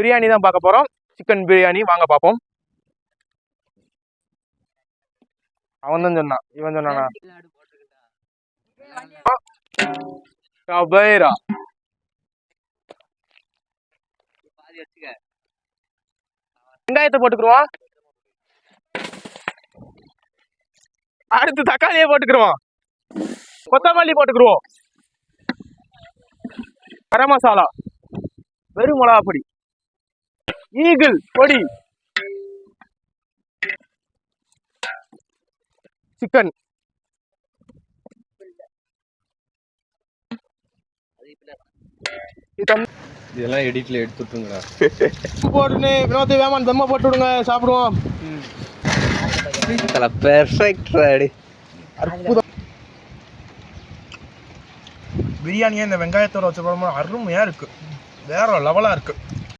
பிரியாணி தான் பார்க்க போறோம். சிக்கன் பிரியாணி வாங்க பார்ப்போம். அவன் தான் சொன்னான், இவன் சொன்னானா? கபைரா வெங்காயத்தை போட்டுக்குருவோம். அடுத்து தக்காளியே போட்டுக்குருவோம். கொத்தமல்லி போட்டுக்குருவோம். கரம் மசாலா, வெறும் மிளகா பொடி, ஈகிள் பொடி, சிக்கன், இதெல்லாம் எடிட்ல எடுத்துட்டுங்களா? போட்டுன்னு வினோத்தை வேமான் தம்மா போட்டு விடுங்க, சாப்பிடுவோம். Perfect ready. அற்புதம். பிரியாணியே இந்த வெங்காயத்தோட வச்சு போடும்போது அருமையா இருக்கு, வேற லெவலா இருக்கு.